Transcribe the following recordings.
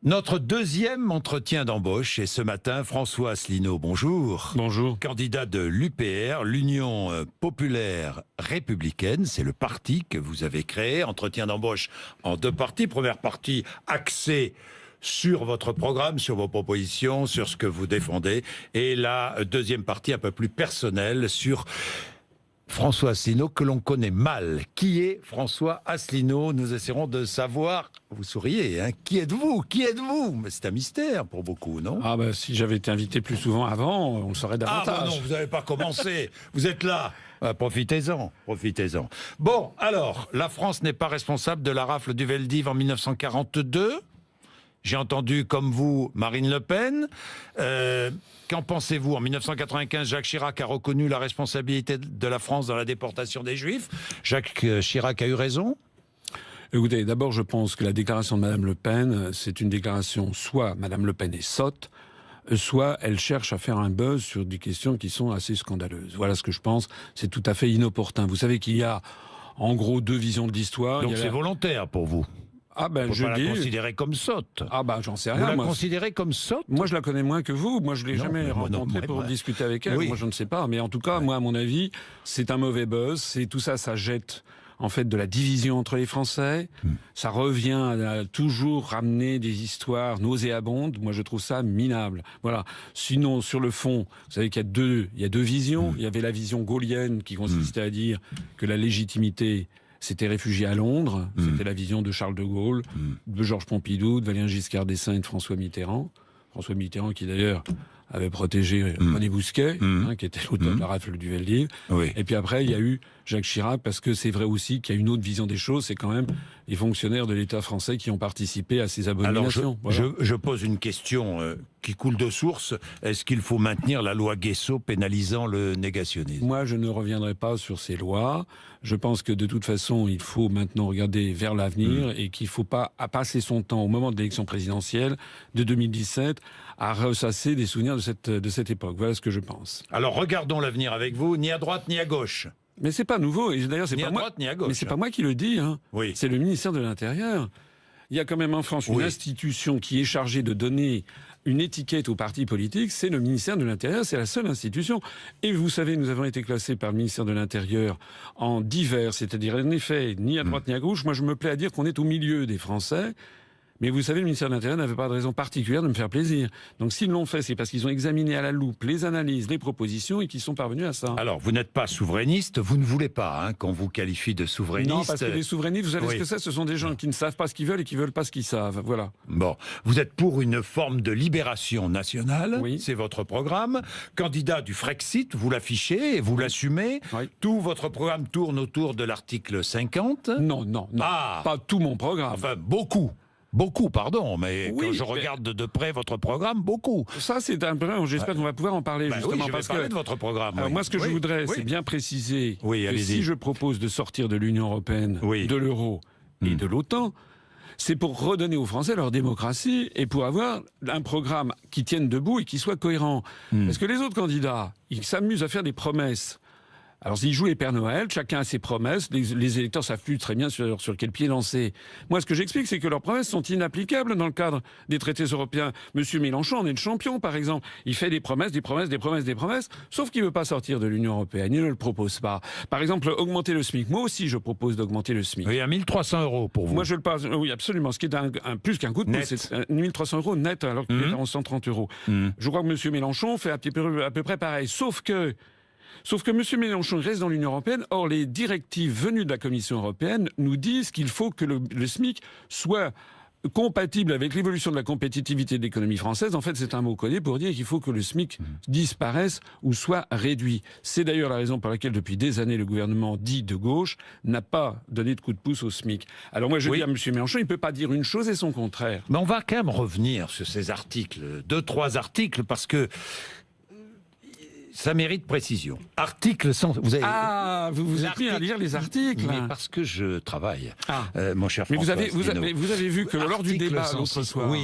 Notre deuxième entretien d'embauche est ce matin. François Asselineau, bonjour. Bonjour. Candidat de l'UPR, l'Union populaire républicaine, c'est le parti que vous avez créé. Entretien d'embauche en deux parties. Première partie axée sur votre programme, sur vos propositions, sur ce que vous défendez. Et la deuxième partie un peu plus personnelle sur François Asselineau, que l'on connaît mal. Qui est François Asselineau? Nous essaierons de savoir. Vous souriez, hein? Qui êtes-vous? Qui êtes-vous? Mais c'est un mystère pour beaucoup, non? Ah ben, si j'avais été invité plus souvent avant, on le saurait davantage. Ah ben non, vous n'avez pas commencé. Vous êtes là. Profitez-en, profitez-en. Bon, alors, la France n'est pas responsable de la rafle du Veldiv en 1942. J'ai entendu, comme vous, Marine Le Pen. Qu'en pensez-vous? En 1995, Jacques Chirac a reconnu la responsabilité de la France dans la déportation des Juifs. Jacques Chirac a eu raison? Écoutez, d'abord, je pense que la déclaration de Madame Le Pen, c'est une déclaration, soit Madame Le Pen est sotte, soit elle cherche à faire un buzz sur des questions qui sont assez scandaleuses. Voilà ce que je pense. C'est tout à fait inopportun. Vous savez qu'il y a, en gros, deux visions de l'histoire. Donc c'est volontaire pour vous? Ah ben, je la considérer comme sotte. Ah ben, j'en sais rien. Vous la considérez comme sotte? Moi, je la connais moins que vous. Moi, je l'ai jamais rencontrée pour discuter avec elle. Oui. Moi, je ne sais pas. Mais en tout cas, moi, à mon avis, c'est un mauvais buzz. C'est tout ça, ça jette en fait de la division entre les Français. Ça revient à toujours ramener des histoires nauséabondes. Moi, je trouve ça minable. Voilà. Sinon, sur le fond, vous savez qu'il y a deux visions. Il y avait la vision gaulienne qui consistait à dire que la légitimité s'était réfugié à Londres. C'était la vision de Charles de Gaulle, de Georges Pompidou, de Valéry Giscard d'Estaing et de François Mitterrand. François Mitterrand qui d'ailleurs avait protégé René Bousquet, qui était l'auteur de la rafle du Veldiv. Oui. Et puis après, il y a eu Jacques Chirac, parce que c'est vrai aussi qu'il y a une autre vision des choses, c'est quand même les fonctionnaires de l'État français qui ont participé à ces abominations. Alors, je pose une question qui coule de source. Est-ce qu'il faut maintenir la loi Guessot pénalisant le négationnisme? Moi, je ne reviendrai pas sur ces lois. Je pense que de toute façon, il faut maintenant regarder vers l'avenir et qu'il ne faut pas passer son temps au moment de l'élection présidentielle de 2017 à ressasser des souvenirs de cette époque. Voilà ce que je pense. Alors, regardons l'avenir avec vous, ni à droite ni à gauche. Mais c'est pas nouveau. Et d'ailleurs, c'est ni pas à moi. droite ni à gauche. Mais c'est pas moi qui le dis. Hein. Oui. C'est le ministère de l'Intérieur. Il y a quand même en France une institution qui est chargée de donner une étiquette aux partis politiques, c'est le ministère de l'Intérieur, c'est la seule institution. Et vous savez, nous avons été classés par le ministère de l'Intérieur en divers, c'est-à-dire en effet, ni à droite ni à gauche. Moi, je me plais à dire qu'on est au milieu des Français. Mais vous savez, le ministère de l'Intérieur n'avait pas de raison particulière de me faire plaisir. Donc s'ils l'ont fait, c'est parce qu'ils ont examiné à la loupe les analyses, les propositions et qu'ils sont parvenus à ça. Alors, vous n'êtes pas souverainiste, vous ne voulez pas, qu'on vous qualifie de souverainiste. Non, parce que les souverainistes, vous savez ce que c'est? Ce sont des gens qui ne savent pas ce qu'ils veulent et qui ne veulent pas ce qu'ils savent. Voilà. Bon, vous êtes pour une forme de libération nationale, c'est votre programme. Candidat du Frexit, vous l'affichez et vous l'assumez. Tout votre programme tourne autour de l'article 50. Non. Pas tout mon programme. Enfin, beaucoup. Beaucoup, pardon, mais quand je regarde de près votre programme, beaucoup. Ça, c'est un peu... J'espère qu'on va pouvoir en parler, justement. Oui, je vais parler de votre programme. Alors, moi, ce que je voudrais, c'est bien préciser que si je propose de sortir de l'Union européenne, de l'euro et de l'OTAN, c'est pour redonner aux Français leur démocratie et pour avoir un programme qui tienne debout et qui soit cohérent. Parce que les autres candidats, ils s'amusent à faire des promesses. Alors, s'ils jouent les Pères Noël, chacun a ses promesses, les électeurs savent plus très bien sur quel pied lancer. Moi, ce que j'explique, c'est que leurs promesses sont inapplicables dans le cadre des traités européens. Monsieur Mélenchon en est le champion, par exemple. Il fait des promesses, sauf qu'il ne veut pas sortir de l'Union européenne. Il ne le propose pas. Par exemple, augmenter le SMIC. Moi aussi, je propose d'augmenter le SMIC. Oui, à 1 300 € pour vous. Moi, je le passe. Oui, absolument. Ce qui est un plus qu'un coup de pouce. C'est 1 300 € net, alors qu'il est en 130 €. Je crois que monsieur Mélenchon fait à peu près pareil. Sauf que M. Mélenchon reste dans l'Union européenne. Or, les directives venues de la Commission européenne nous disent qu'il faut que le SMIC soit compatible avec l'évolution de la compétitivité de l'économie française. En fait, c'est un mot codé pour dire qu'il faut que le SMIC disparaisse ou soit réduit. C'est d'ailleurs la raison pour laquelle, depuis des années, le gouvernement dit de gauche n'a pas donné de coup de pouce au SMIC. Alors moi, je dis à M. Mélenchon, il ne peut pas dire une chose et son contraire. Mais on va quand même revenir sur ces articles, 2-3 articles, parce que ça mérite précision. Article 100... Vous êtes mis à lire les articles. Mais parce que je travaille, mon cher mais François. Vous avez vu que lors du débat l'autre soir,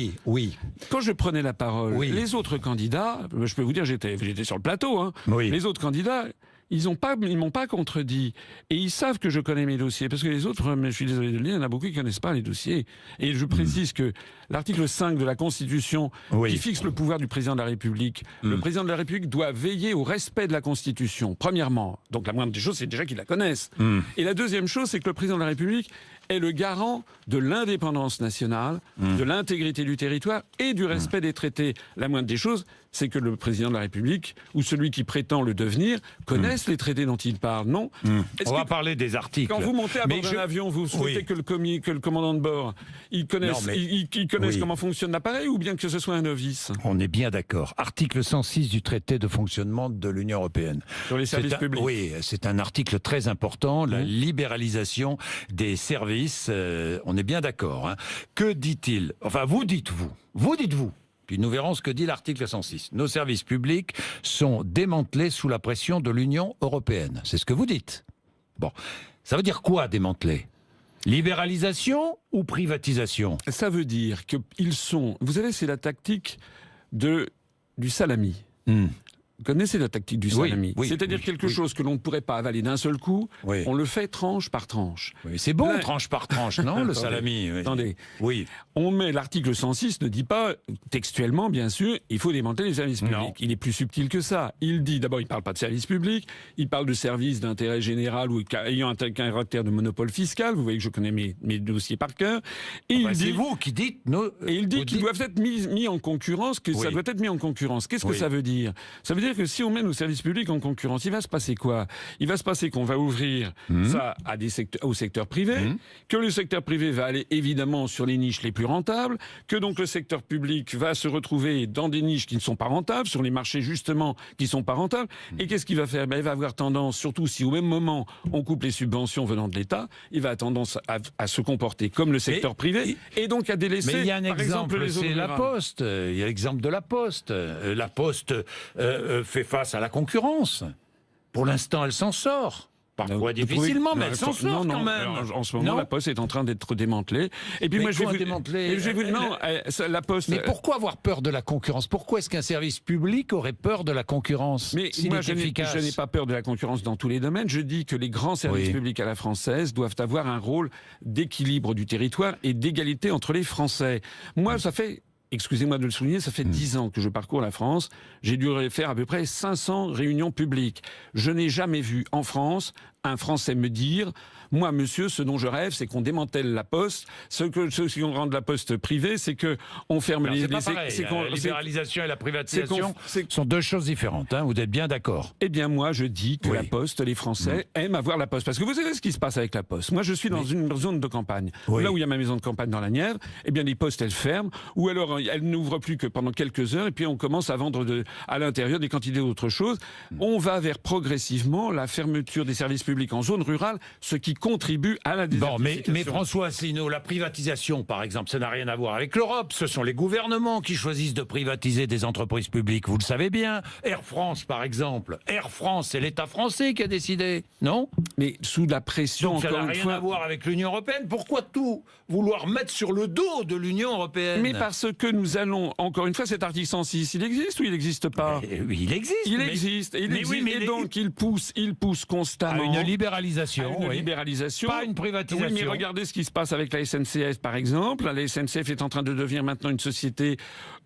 quand je prenais la parole, les autres candidats, je peux vous dire, j'étais sur le plateau, les autres candidats, Ils m'ont pas contredit. Et ils savent que je connais mes dossiers. Parce que les autres, mais je suis désolé de le dire, il y en a beaucoup qui ne connaissent pas les dossiers. Et je précise que l'article 5 de la Constitution, qui fixe le pouvoir du président de la République, le président de la République doit veiller au respect de la Constitution, premièrement. Donc la moindre des choses, c'est déjà qu'ils la connaissent. Et la deuxième chose, c'est que le président de la République est le garant de l'indépendance nationale, de l'intégrité du territoire et du respect des traités. La moindre des choses, c'est que le président de la République, ou celui qui prétend le devenir, connaissent les traités dont il parle, non? On va parler des articles. Quand vous montez à bord d'un avion, vous souhaitez que le commandant de bord, il connaisse comment fonctionne l'appareil, ou bien que ce soit un novice? On est bien d'accord. Article 106 du traité de fonctionnement de l'Union européenne. Sur les services publics. Oui, c'est un article très important, la libéralisation des services. On est bien d'accord. Hein. Que dit-il? Enfin, vous dites-vous. Puis nous verrons ce que dit l'article 106. Nos services publics sont démantelés sous la pression de l'Union européenne. C'est ce que vous dites. Bon, ça veut dire quoi démanteler? Libéralisation ou privatisation? Ça veut dire qu'ils sont... Vous savez, c'est la tactique du salami. Vous connaissez la tactique du salami. C'est-à-dire quelque chose que l'on ne pourrait pas avaler d'un seul coup, on le fait tranche par tranche. Oui, c'est bon, tranche par tranche, non, le salami? Attendez. On met l'article 106 ne dit pas textuellement, bien sûr, il faut démanteler les services publics. Non. Il est plus subtil que ça. Il dit, d'abord, il ne parle pas de services publics, il parle de services d'intérêt général ou ayant un caractère de monopole fiscal. Vous voyez que je connais mes dossiers par cœur. Et c'est vous qui dites... Et il dit qu'ils doivent être mis en concurrence, que ça doit être mis en concurrence. Qu'est-ce que ça veut dire? Ça veut dire que si on met nos services publics en concurrence, il va se passer quoi? Il va se passer qu'on va ouvrir ça à au secteur privé, que le secteur privé va aller évidemment sur les niches les plus rentables, que donc le secteur public va se retrouver dans des niches qui ne sont pas rentables, sur les marchés justement qui ne sont pas rentables. Et qu'est-ce qu'il va faire? Il va avoir tendance, surtout si au même moment on coupe les subventions venant de l'État, il va avoir tendance à se comporter comme le secteur privé et donc à délaisser. Mais il y a un exemple, c'est la Poste. Il y a l'exemple de la Poste. La Poste fait face à la concurrence. Pour l'instant, elle s'en sort. Parfois difficilement, mais elle s'en sort quand même. En ce moment, la Poste est en train d'être démantelée. Et puis mais moi, je vais vous la Poste. Mais pourquoi avoir peur de la concurrence? Pourquoi est-ce qu'un service public aurait peur de la concurrence? Mais moi, je n'ai pas peur de la concurrence dans tous les domaines. Je dis que les grands services publics à la française doivent avoir un rôle d'équilibre du territoire et d'égalité entre les Français. Moi, ça fait... Excusez-moi de le souligner, ça fait 10 ans que je parcours la France. J'ai dû faire à peu près 500 réunions publiques. Je n'ai jamais vu en France un Français me dire « Moi, monsieur, ce dont je rêve, c'est qu'on démantèle la Poste. Ce qui rend la Poste privée, c'est qu'on ferme les... » La libéralisation et la privatisation sont deux choses différentes. Hein, vous êtes bien d'accord? Eh bien, moi, je dis que la Poste, les Français aiment avoir la Poste. Parce que vous savez ce qui se passe avec la Poste. Moi, je suis dans une zone de campagne. Là où il y a ma maison de campagne dans la Nièvre, eh bien, les postes, elles ferment. Ou alors, elles n'ouvrent plus que pendant quelques heures. Et puis, on commence à vendre à l'intérieur des quantités d'autres choses. On va vers progressivement la fermeture des services publics en zone rurale, ce qui contribue à la désertification. Mais François Asselineau, la privatisation, par exemple, ça n'a rien à voir avec l'Europe. Ce sont les gouvernements qui choisissent de privatiser des entreprises publiques. Vous le savez bien. Air France, par exemple. Air France, c'est l'État français qui a décidé, non? Mais sous la pression, donc, ça n'a rien à voir avec l'Union européenne. Pourquoi tout vouloir mettre sur le dos de l'Union européenne? Mais parce que nous allons, encore une fois, cet article 106, il existe ou il n'existe pas? Oui, il existe. Il existe. Et donc, il pousse constamment. À une libéralisation. À une libéralisation. Pas une privatisation. Oui, mais regardez ce qui se passe avec la SNCF, par exemple. La SNCF est en train de devenir maintenant une société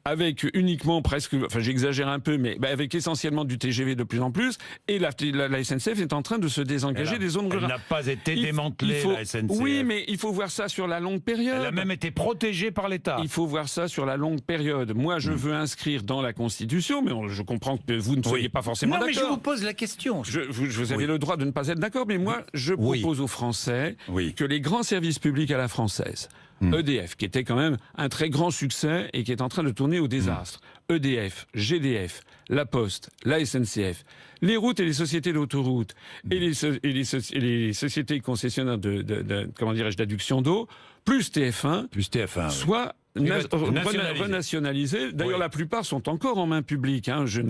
avec uniquement presque, enfin j'exagère un peu, mais avec essentiellement du TGV de plus en plus. Et la SNCF est en train de se désengager des zones rurales. Elle n'a pas été démantelée, la SNCF. Oui, mais il faut voir ça sur la longue période. Elle a même été protégée par l'État. Il faut voir ça sur la longue période. Moi, je veux inscrire dans la Constitution, mais je comprends que vous ne soyez pas forcément d'accord. Non, mais je vous pose la question. Vous avez le droit de ne pas être d'accord, mais moi, je propose aux Français que les grands services publics à la française, EDF, qui était quand même un très grand succès et qui est en train de tourner au désastre. EDF, GDF, La Poste, la SNCF, les routes et les sociétés d'autoroutes et les sociétés concessionnaires comment dirais-je, d'adduction d'eau, plus TF1, renationalisés. D'ailleurs, la plupart sont encore en main publique. Hein. J'ai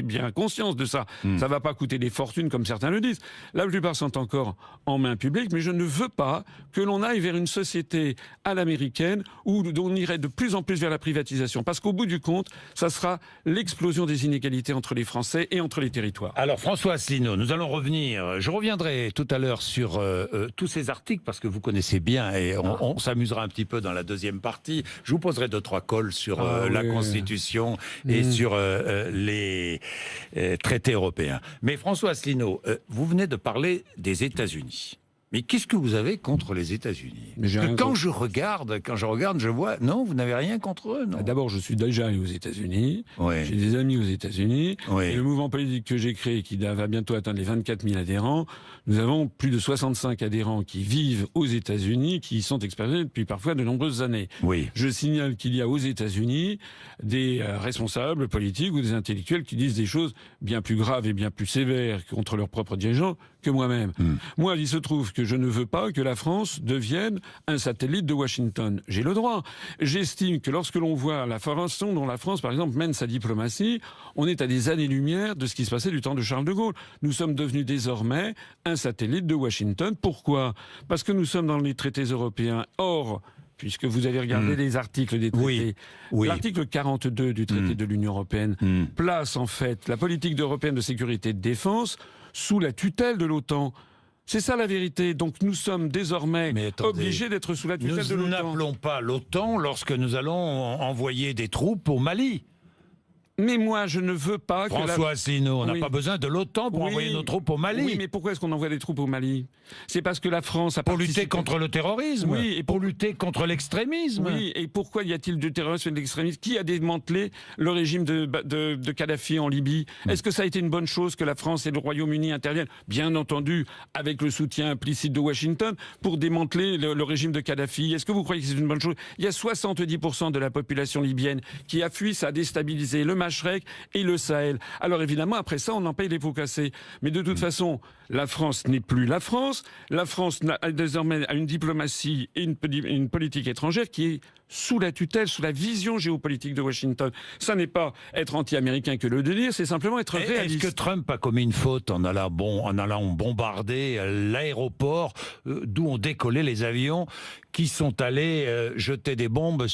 bien conscience de ça. Ça va pas coûter des fortunes comme certains le disent. La plupart sont encore en main publique, mais je ne veux pas que l'on aille vers une société à l'américaine où on irait de plus en plus vers la privatisation. Parce qu'au bout du compte, ça sera l'explosion des inégalités entre les Français et entre les territoires. Alors, François Asselineau, nous allons revenir. Je reviendrai tout à l'heure sur tous ces articles, parce que vous connaissez bien, et on s'amusera un petit peu dans la deuxième partie. Je vous poserai 2-3 cols sur la Constitution et sur les traités européens. Mais François Asselineau, vous venez de parler des États-Unis. Mais qu'est-ce que vous avez contre les États-Unis? Quand je regarde, je vois, non, vous n'avez rien contre eux, non? D'abord, je suis déjà allé aux États-Unis. J'ai des amis aux États-Unis. Et le mouvement politique que j'ai créé, qui va bientôt atteindre les 24 000 adhérents, nous avons plus de 65 adhérents qui vivent aux États-Unis, qui y sont expérimentés depuis parfois de nombreuses années. Je signale qu'il y a aux États-Unis des responsables politiques ou des intellectuels qui disent des choses bien plus graves et bien plus sévères contre leurs propres dirigeants que moi-même. Moi, il se trouve que je ne veux pas que la France devienne un satellite de Washington. J'ai le droit. J'estime que lorsque l'on voit la façon dont la France, par exemple, mène sa diplomatie, on est à des années-lumière de ce qui se passait du temps de Charles de Gaulle. Nous sommes devenus désormais un satellite de Washington. Pourquoi? Parce que nous sommes dans les traités européens. Or, puisque vous avez regardé les articles des traités, l'article 42 du traité de l'Union européenne place en fait la politique européenne de sécurité et de défense sous la tutelle de l'OTAN. C'est ça la vérité. Donc nous sommes désormais obligés d'être sous la tutelle de l'OTAN. Nous n'appelons pas l'OTAN lorsque nous allons envoyer des troupes au Mali. Mais moi, je ne veux pas que François Asselineau, on n'a pas besoin de l'OTAN pour envoyer nos troupes au Mali. Oui, mais pourquoi est-ce qu'on envoie des troupes au Mali? C'est parce que la France a participé... Pour lutter contre le terrorisme. Et pour lutter contre l'extrémisme. Oui, et pourquoi y a-t-il du terrorisme et de l'extrémisme? Qui a démantelé le régime de Kadhafi en Libye? Est-ce que ça a été une bonne chose que la France et le Royaume-Uni interviennent? Bien entendu, avec le soutien implicite de Washington, pour démanteler le régime de Kadhafi. Est-ce que vous croyez que c'est une bonne chose? Il y a 70% de la population libyenne qui a fui, ça a déstabilisé le Machrek et le Sahel. Alors évidemment, après ça, on en paye les pots cassés. Mais de toute façon, la France n'est plus la France. La France a désormais une diplomatie et une politique étrangère qui est sous la tutelle, sous la vision géopolitique de Washington. Ça n'est pas être anti-américain que le délire, c'est simplement être réaliste. Est-ce que Trump a commis une faute en allant bombarder l'aéroport d'où ont décollé les avions qui sont allés jeter des bombes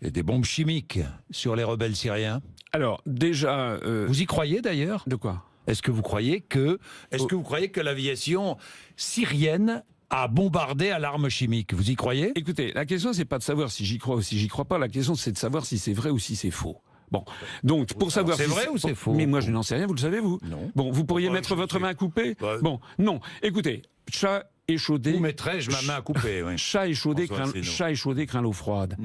des bombes chimiques sur les rebelles syriens? Alors, déjà... Vous y croyez d'ailleurs? De quoi? Est-ce que vous croyez que l'aviation syrienne a bombardé à l'arme chimique? Vous y croyez? Écoutez, la question c'est pas de savoir si j'y crois ou si j'y crois pas, la question c'est de savoir si c'est vrai ou si c'est faux. Bon, donc pour savoir si c'est vrai ou c'est faux. Mais moi je n'en sais rien, vous le savez vous? Non. Bon, vous pourriez mettre votre main coupée? Bon, non. Écoutez, chat échaudé. Où mettrais-je ma main à couper? Chat échaudé craint l'eau froide.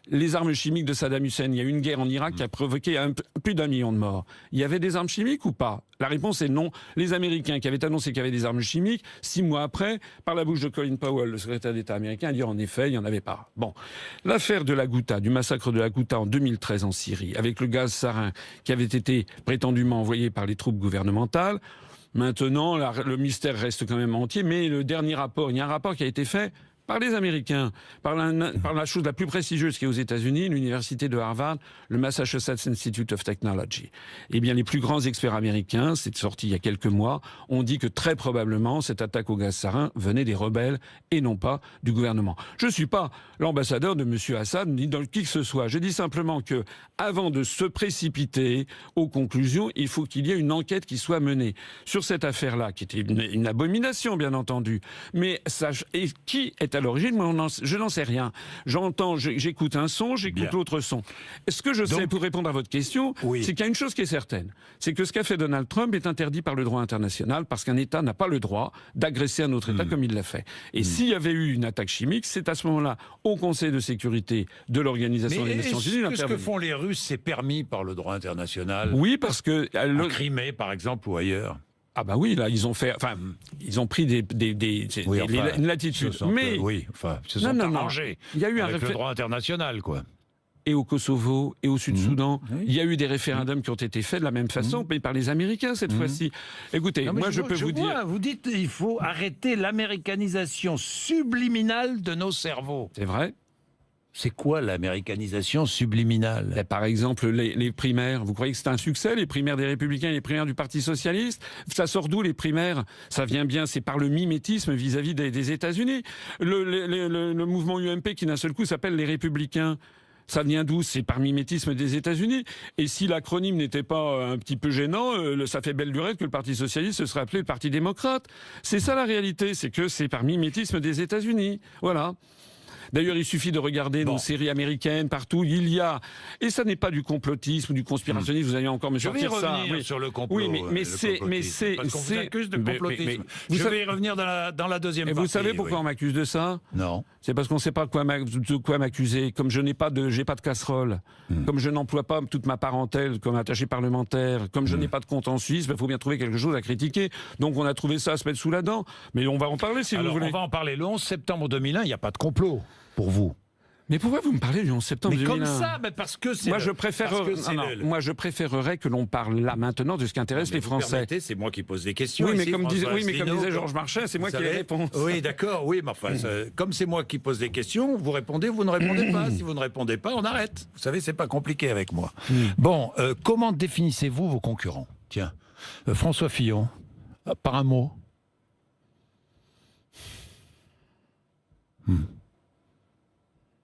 Les armes chimiques de Saddam Hussein, il y a eu une guerre en Irak qui a provoqué plus d'1 million de morts. Il y avait des armes chimiques ou pas? La réponse est non. Les Américains qui avaient annoncé qu'il y avait des armes chimiques, 6 mois après, par la bouche de Colin Powell, le secrétaire d'État américain, a dit en effet, il n'y en avait pas. Bon. L'affaire de la Ghouta, du massacre de la Ghouta en 2013 en Syrie, avec le gaz sarin qui avait été prétendument envoyé par les troupes gouvernementales. Maintenant, le mystère reste quand même entier, mais le dernier rapport, il y a un rapport qui a été fait par les Américains, par la chose la plus prestigieuse qui est aux États-Unis, l'université de Harvard, le Massachusetts Institute of Technology. Eh bien, les plus grands experts américains, c'est sorti il y a quelques mois, ont dit que très probablement cette attaque au gaz sarin venait des rebelles et non pas du gouvernement. Je ne suis pas l'ambassadeur de M. Assad ni de qui que ce soit. Je dis simplement que, avant de se précipiter aux conclusions, il faut qu'il y ait une enquête qui soit menée sur cette affaire-là, qui était une abomination, bien entendu. Mais qui est à l'origine, moi, je n'en sais rien. J'écoute un son, j'écoute l'autre son. Ce que je sais, pour répondre à votre question, c'est qu'il y a une chose qui est certaine. C'est que ce qu'a fait Donald Trump est interdit par le droit international parce qu'un État n'a pas le droit d'agresser un autre État comme il l'a fait. Et s'il y avait eu une attaque chimique, c'est à ce moment-là, au Conseil de sécurité de l'Organisation des Nations Unies d'intervenir. Ce que font les Russes, c'est permis par le droit international? Oui, parce que... En Crimée, par exemple, ou ailleurs? Ah bah oui, là ils ont pris une latitude. Mais se sont arrangés. Il y a eu avec le droit international, quoi. Et au Kosovo et au Sud-Soudan, il y a eu des référendums qui ont été faits de la même façon, mais par les Américains cette fois-ci. Écoutez, moi je peux vous dire... Vous dites qu'il faut arrêter l'américanisation subliminale de nos cerveaux. C'est vrai. C'est quoi l'américanisation subliminale? Par exemple, les primaires. Vous croyez que c'est un succès, les primaires des Républicains et les primaires du Parti Socialiste? Ça sort d'où, les primaires? Ça vient bien, c'est par le mimétisme vis-à-vis des États-Unis. Le mouvement UMP qui d'un seul coup s'appelle les Républicains. Ça vient d'où? C'est par mimétisme des États-Unis. Et si l'acronyme n'était pas un petit peu gênant, ça fait belle lurette que le Parti Socialiste se serait appelé le Parti démocrate. C'est ça la réalité, c'est que c'est par mimétisme des États-Unis. Voilà. D'ailleurs, il suffit de regarder nos séries américaines partout. Il y a, et ça n'est pas du complotisme ou du conspirationnisme. Vous allez encore me sortir ça. Oui, sur le complot. Oui, mais c'est, parce qu'on vous accuse de complotisme. Je vais y revenir dans la deuxième partie. Et vous savez pourquoi on m'accuse de ça? Non. C'est parce qu'on ne sait pas de quoi m'accuser. Comme je n'ai pas de casserole, comme je n'emploie pas toute ma parentèle comme attaché parlementaire, comme je n'ai pas de compte en Suisse, il faut bien trouver quelque chose à critiquer. Donc on a trouvé ça à se mettre sous la dent. Mais on va en parler si vous voulez. On va en parler. Le 11 septembre 2001, il n'y a pas de complot pour vous. Mais pourquoi vous me parlez du 11 septembre 2001? Mais comme ça, parce que c'est... Moi, je préférerais que l'on parle là, maintenant, de ce qui intéresse les Français. C'est moi qui pose des questions. Oui, mais comme disait Georges Marchais, c'est moi qui les réponds. Oui, d'accord, oui, mais enfin, comme c'est moi qui pose des questions, vous répondez, vous ne répondez pas. Si vous ne répondez pas, on arrête. Vous savez, c'est pas compliqué avec moi. Bon, comment définissez-vous vos concurrents? Tiens, François Fillon, par un mot.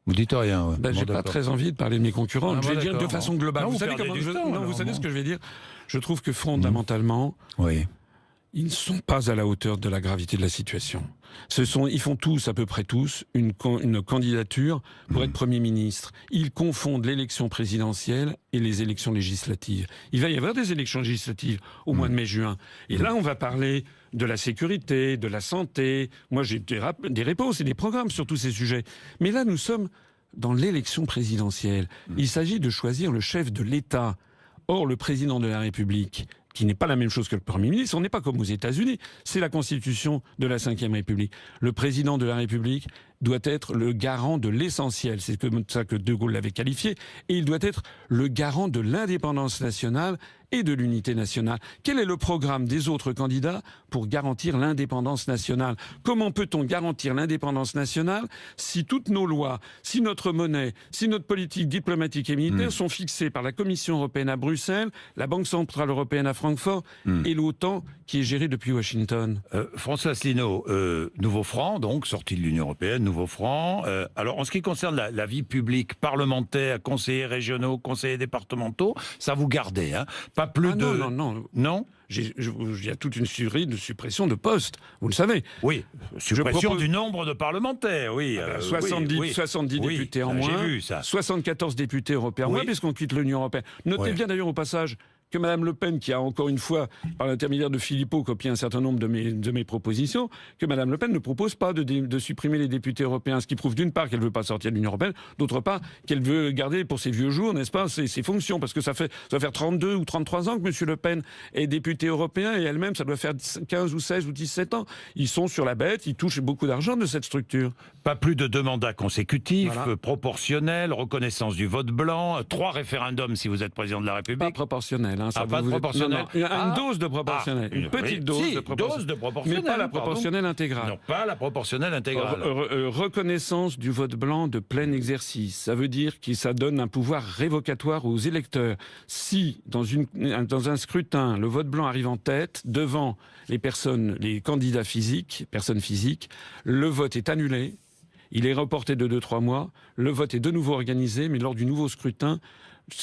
Vous dites rien. Ouais. J'ai pas très envie de parler de mes concurrents. Je vais dire de façon globale. Vous savez ce que je vais dire? Je trouve que fondamentalement, ils ne sont pas à la hauteur de la gravité de la situation. Ils font tous, à peu près tous, une candidature pour être Premier ministre. Ils confondent l'élection présidentielle et les élections législatives. Il va y avoir des élections législatives au mois de mai-juin. Et là, on va parler de la sécurité, de la santé. Moi, j'ai des réponses et des programmes sur tous ces sujets. Mais là, nous sommes dans l'élection présidentielle. Il s'agit de choisir le chef de l'État. Or, le président de la République, qui n'est pas la même chose que le Premier ministre, on n'est pas comme aux États-Unis, c'est la Constitution de la Ve République. Le président de la République doit être le garant de l'essentiel, c'est comme ça que De Gaulle l'avait qualifié, et il doit être le garant de l'indépendance nationale et de l'unité nationale. Quel est le programme des autres candidats pour garantir l'indépendance nationale? Comment peut-on garantir l'indépendance nationale si toutes nos lois, si notre monnaie, si notre politique diplomatique et militaire sont fixées par la Commission européenne à Bruxelles, la Banque centrale européenne à Francfort et l'OTAN qui est gérée depuis Washington? François Asselineau, nouveau franc, donc, sorti de l'Union européenne, nouveau franc. Alors, en ce qui concerne la vie publique, parlementaire, conseillers régionaux, conseillers départementaux, ça vous gardez, hein? Pas plus de... Non. Il y a toute une série de suppressions de postes, vous le savez. Oui, suppression du nombre de parlementaires, oui. 70 députés en moins, vu ça. 74 députés européens en moins, puisqu'on quitte l'Union européenne. Notez bien d'ailleurs au passage que Mme Le Pen, qui a encore une fois, par l'intermédiaire de Philippot, copié un certain nombre de mes propositions, que Mme Le Pen ne propose pas de supprimer les députés européens, ce qui prouve d'une part qu'elle ne veut pas sortir de l'Union européenne, d'autre part qu'elle veut garder pour ses vieux jours, n'est-ce pas, ses fonctions, parce que ça va faire 32 ou 33 ans que M. Le Pen est député européen, et elle-même, ça doit faire 15 ou 16 ou 17 ans. Ils sont sur la bête, ils touchent beaucoup d'argent de cette structure. Pas plus de 2 mandats consécutifs, proportionnels, reconnaissance du vote blanc, 3 référendums si vous êtes président de la République. Pas proportionnel. Pas de proportionnel. Une dose de proportionnel. Une petite dose de proportionnel. Mais pas la proportionnelle intégrale. Non, pas la proportionnelle intégrale. Reconnaissance du vote blanc de plein exercice. Ça veut dire que ça donne un pouvoir révocatoire aux électeurs. Si, dans un scrutin, le vote blanc arrive en tête, devant les candidats personnes physiques, le vote est annulé. Il est reporté de 2-3 mois. Le vote est de nouveau organisé, mais lors du nouveau scrutin,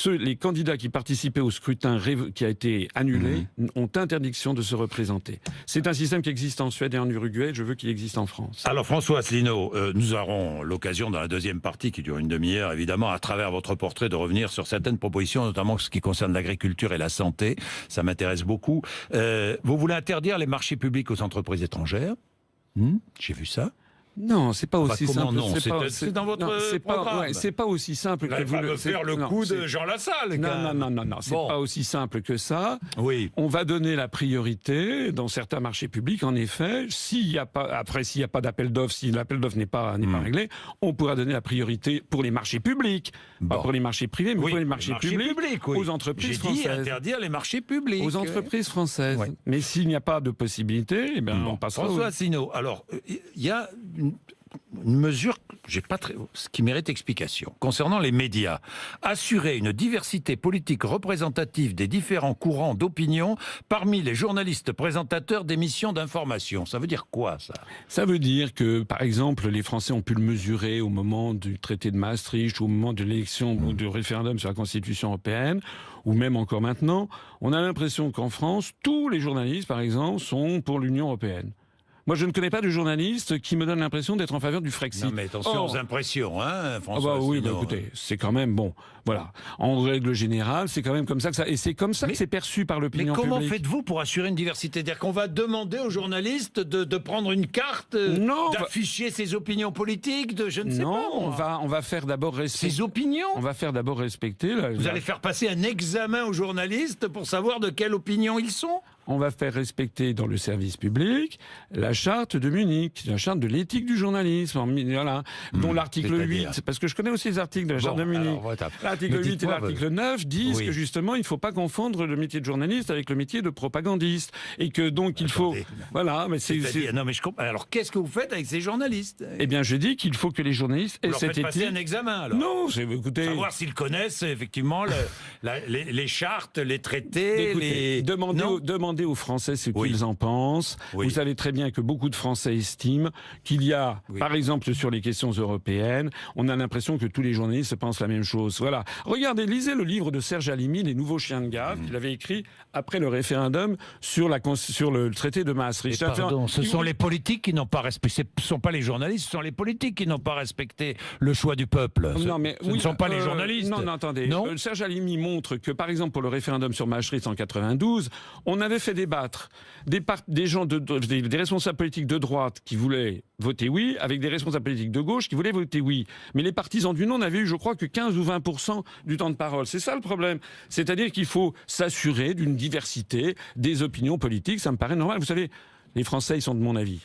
les candidats qui participaient au scrutin qui a été annulé ont interdiction de se représenter. C'est un système qui existe en Suède et en Uruguay. Je veux qu'il existe en France. Alors François Asselineau, nous aurons l'occasion dans la deuxième partie, qui dure une demi-heure évidemment, à travers votre portrait, de revenir sur certaines propositions, notamment ce qui concerne l'agriculture et la santé. Ça m'intéresse beaucoup. Vous voulez interdire les marchés publics aux entreprises étrangères? J'ai vu ça. Non, c'est pas aussi simple. Non, c'est dans votre programme. C'est pas aussi simple que vous le faire le coup de Jean Lassalle. Non, c'est pas aussi simple que ça. Oui. On va donner la priorité dans certains marchés publics. En effet, s'il n'y a pas d'appel d'offres, si l'appel d'offres n'est pas réglé, on pourra donner la priorité pour les marchés publics, pas pour les marchés privés, mais pour les marchés publics, aux entreprises françaises. J'ai dit interdire les marchés publics. Aux entreprises françaises. Mais s'il n'y a pas de possibilité, on passera. François Asselineau, alors il y a une mesure qui mérite explication. Concernant les médias, assurer une diversité politique représentative des différents courants d'opinion parmi les journalistes présentateurs d'émissions d'information. Ça veut dire quoi, ça? Ça veut dire que, par exemple, les Français ont pu le mesurer au moment du traité de Maastricht, au moment de l'élection ou du référendum sur la Constitution européenne, ou même encore maintenant. On a l'impression qu'en France, tous les journalistes, par exemple, sont pour l'Union européenne. Moi, je ne connais pas de journaliste qui me donne l'impression d'être en faveur du Frexit. Non, mais attention aux impressions, hein, François. Oui, écoutez, c'est quand même bon. Voilà. En règle générale, c'est quand même comme ça que ça. Et c'est comme ça que c'est perçu par l'opinion publique. Mais comment faites-vous pour assurer une diversité? C'est-à-dire qu'on va demander aux journalistes de prendre une carte, d'afficher ses opinions politiques, je ne sais pas. Non, on va faire d'abord respecter. Ses opinions? On va faire d'abord respecter. Vous allez faire passer un examen aux journalistes pour savoir de quelle opinion ils sont? On va faire respecter dans le service public la charte de Munich, la charte de l'éthique du journalisme, voilà, dont l'article 8, parce que je connais aussi les articles de la charte de Munich. L'article 8 et l'article 9 disent que justement, il ne faut pas confondre le métier de journaliste avec le métier de propagandiste. Et que donc il faut... Voilà, mais non, mais je comprends. Alors qu'est-ce que vous faites avec ces journalistes? Eh bien, je dis qu'il faut que les journalistes aient cette éthique. Passer un examen, alors? Non, écoutez... Savoir s'ils connaissent effectivement les chartes, les traités, écoutez, demandez aux Français ce qu'ils en pensent. Vous savez très bien que beaucoup de Français estiment qu'il y a, par exemple sur les questions européennes, on a l'impression que tous les journalistes pensent la même chose. Voilà. Regardez, lisez le livre de Serge Halimi, Les Nouveaux Chiens de garde, qu'il avait écrit après le référendum sur le traité de Maastricht. Pardon, ce sont les politiques qui n'ont pas respecté, ce ne sont pas les journalistes, ce sont les politiques qui n'ont pas respecté le choix du peuple. Non, mais ce ne sont pas les journalistes. Non, attendez. Serge Halimi montre que, par exemple, pour le référendum sur Maastricht en 92, on avait fait débattre des gens, des responsables politiques de droite qui voulaient voter oui, avec des responsables politiques de gauche qui voulaient voter oui. Mais les partisans du non n'avaient eu, je crois, que 15 ou 20% du temps de parole. C'est ça le problème. C'est-à-dire qu'il faut s'assurer d'une diversité des opinions politiques. Ça me paraît normal. Vous savez, les Français, ils sont de mon avis.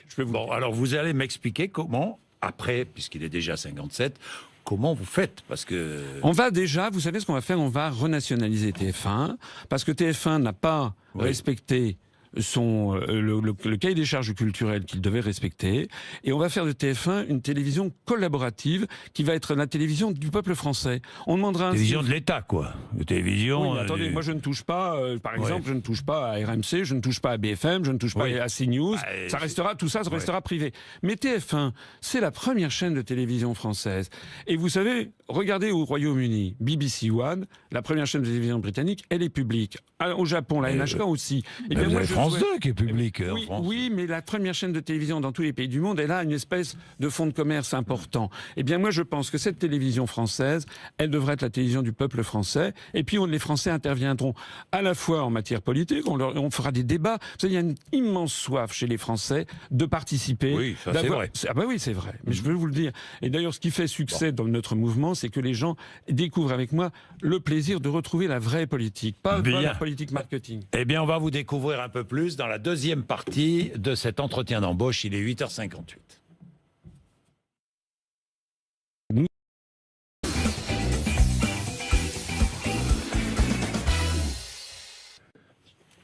Alors vous allez m'expliquer comment, après, puisqu'il est déjà 57, comment vous faites? Parce que... On va déjà, vous savez ce qu'on va faire? On va renationaliser TF1, parce que TF1 n'a pas respecté le cahier des charges culturelles qu'il devait respecter, et on va faire de TF1 une télévision collaborative qui va être la télévision du peuple français. On demandera télévision de l'État, quoi. Une télévision... Oui, attendez, moi je ne touche pas, par exemple, je ne touche pas à RMC, je ne touche pas à BFM, je ne touche pas à CNews, ça restera privé. Mais TF1, c'est la première chaîne de télévision française. Et vous savez, regardez au Royaume-Uni, BBC One, la première chaîne de télévision britannique, elle est publique. Au Japon, la NHK aussi. Et bien, moi, France 2 qui est publique en France. Oui, mais la première chaîne de télévision dans tous les pays du monde, elle a une espèce de fonds de commerce important. Eh bien, moi, je pense que cette télévision française, elle devrait être la télévision du peuple français. Et puis, les Français interviendront à la fois en matière politique, on fera des débats. Vous savez, il y a une immense soif chez les Français de participer. Oui, ça c'est vrai. Ah bah oui, c'est vrai. Mais je veux vous le dire. Et d'ailleurs, ce qui fait succès dans notre mouvement, c'est que les gens découvrent avec moi le plaisir de retrouver la vraie politique, pas la politique marketing. Eh bien, on va vous découvrir un peu plus dans la deuxième partie de cet entretien d'embauche. Il est 8h58.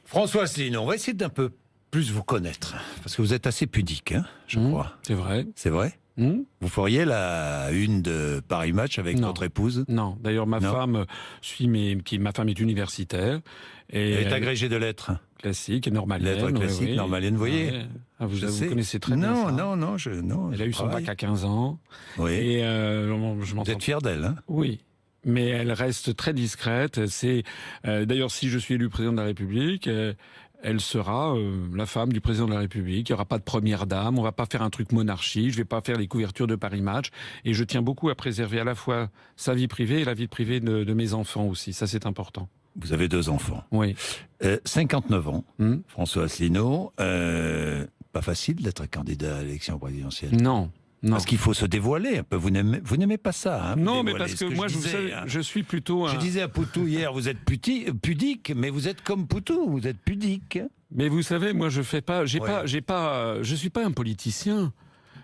François Asselineau, on va essayer d'un peu plus vous connaître, parce que vous êtes assez pudique, hein, je crois. C'est vrai. C'est vrai? Vous feriez la une de Paris Match avec votre épouse? Non. D'ailleurs, ma femme est universitaire. Et elle est agrégée de lettres classiques et normaliennes. Lettres classiques, normaliennes, vous voyez. Vous connaissez très bien ça. Non. Elle a eu son bac à 15 ans. Oui. Et vous êtes fier d'elle, hein? Oui. Mais elle reste très discrète. D'ailleurs, si je suis élu président de la République, elle sera la femme du président de la République. Il n'y aura pas de première dame. On ne va pas faire un truc monarchie. Je ne vais pas faire les couvertures de Paris Match. Et je tiens beaucoup à préserver à la fois sa vie privée et la vie privée de mes enfants aussi. Ça, c'est important. Vous avez 2 enfants. Oui. 59 ans, François Asselineau. Pas facile d'être candidat à l'élection présidentielle. Non. Parce qu'il faut se dévoiler un peu. Vous n'aimez pas ça, hein? Non, mais parce que moi, je suis plutôt... Je disais à Poutou hier, vous êtes pudique, mais vous êtes comme Poutou, vous êtes pudique. Mais vous savez, moi, je suis pas un politicien.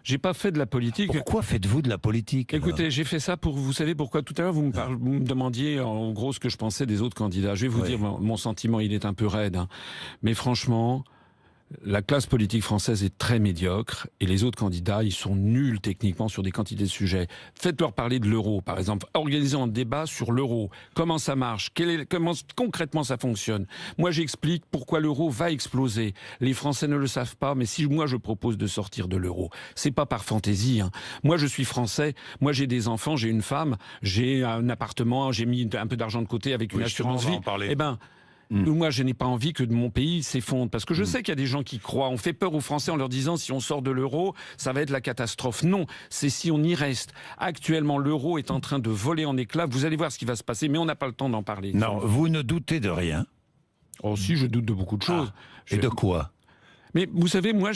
J'ai pas fait de la politique. Pourquoi faites-vous de la politique? Écoutez, j'ai fait ça vous savez pourquoi? Tout à l'heure, vous me demandiez en gros ce que je pensais des autres candidats. Je vais vous dire, mon sentiment, il est un peu raide. Hein. Mais franchement, La classe politique française est très médiocre et les autres candidats, ils sont nuls techniquement sur des quantités de sujets. Faites-leur parler de l'euro, par exemple. Organisons un débat sur l'euro. Comment ça marche? Comment concrètement ça fonctionne? Moi, j'explique pourquoi l'euro va exploser. Les Français ne le savent pas, mais si moi je propose de sortir de l'euro, c'est pas par fantaisie. Moi, je suis français. Moi, j'ai des enfants, j'ai une femme, j'ai un appartement, j'ai mis un peu d'argent de côté avec une assurance vie. Moi, je n'ai pas envie que mon pays s'effondre. Parce que je sais qu'il y a des gens qui croient. On fait peur aux Français en leur disant si on sort de l'euro, ça va être la catastrophe. Non, c'est si on y reste. Actuellement, l'euro est en train de voler en éclats. Vous allez voir ce qui va se passer, mais on n'a pas le temps d'en parler. Non, vous ne doutez de rien. Oh si, je doute de beaucoup de choses. Et de quoi? Mais vous savez, moi,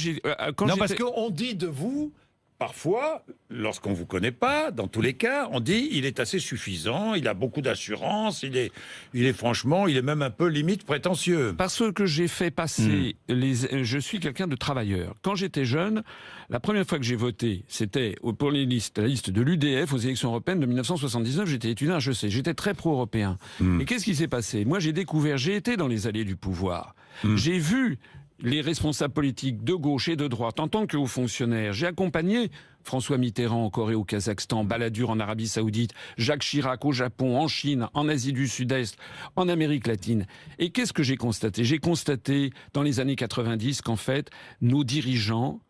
non, parce qu'on dit de vous... Parfois, lorsqu'on ne vous connaît pas, dans tous les cas, on dit il est assez suffisant, il a beaucoup d'assurance, il est franchement, il est même un peu limite prétentieux. Parce que j'ai fait passer, je suis quelqu'un de travailleur. Quand j'étais jeune, la première fois que j'ai voté, c'était pour la liste de l'UDF aux élections européennes de 1979, j'étais étudiant à HEC, j'étais très pro-européen. Et qu'est-ce qui s'est passé? Moi, j'ai été dans les allées du pouvoir. J'ai vu les responsables politiques de gauche et de droite en tant que hauts fonctionnaires. J'ai accompagné François Mitterrand en Corée, au Kazakhstan, Balladur en Arabie Saoudite, Jacques Chirac au Japon, en Chine, en Asie du Sud-Est, en Amérique latine. Et qu'est-ce que j'ai constaté? J'ai constaté dans les années 90 qu'en fait, nos dirigeants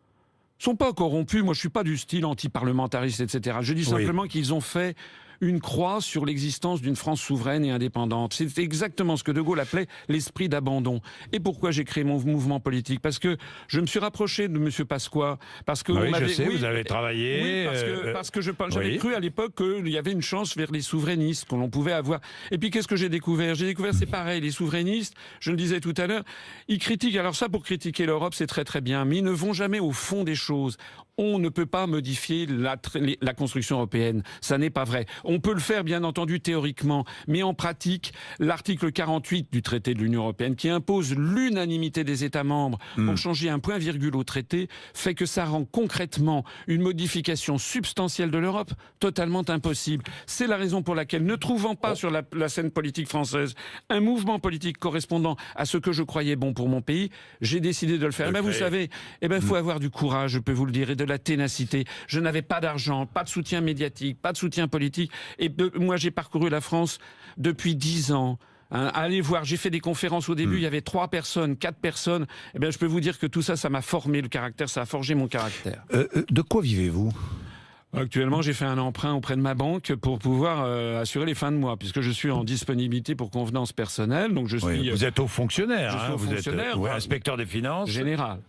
sont pas corrompus. Moi, je suis pas du style anti-parlementariste, etc. Je dis simplement qu'ils ont fait une croix sur l'existence d'une France souveraine et indépendante. C'est exactement ce que De Gaulle appelait l'esprit d'abandon. Et pourquoi j'ai créé mon mouvement politique? Parce que je me suis rapproché de M. Pasqua. Parce que je sais, vous avez travaillé. Oui, parce que j'avais cru à l'époque qu'il y avait une chance vers les souverainistes, que l'on pouvait avoir. Et puis qu'est-ce que j'ai découvert? J'ai découvert, c'est pareil, les souverainistes, je le disais tout à l'heure, ils critiquent. Alors ça, pour critiquer l'Europe, c'est très très bien, mais ils ne vont jamais au fond des choses. On ne peut pas modifier la construction européenne. Ça n'est pas vrai. On peut le faire, bien entendu, théoriquement, mais en pratique, l'article 48 du traité de l'Union européenne, qui impose l'unanimité des États membres pour changer un point-virgule au traité, fait que ça rend concrètement une modification substantielle de l'Europe totalement impossible. C'est la raison pour laquelle, ne trouvant pas sur la scène politique française un mouvement politique correspondant à ce que je croyais bon pour mon pays, j'ai décidé de le faire. Vous savez, il faut avoir du courage, je peux vous le dire, et de la ténacité. Je n'avais pas d'argent, pas de soutien médiatique, pas de soutien politique. Et moi, j'ai parcouru la France depuis 10 ans. Allez voir, j'ai fait des conférences au début, il y avait 3 personnes, 4 personnes. Je peux vous dire que tout ça, ça m'a formé le caractère, ça a forgé mon caractère. De quoi vivez-vous ? Actuellement, j'ai fait un emprunt auprès de ma banque pour pouvoir assurer les fins de mois, puisque je suis en disponibilité pour convenance personnelle. Donc je suis. Vous êtes haut fonctionnaire. Je suis haut fonctionnaire. Vous êtes inspecteur des finances. Général.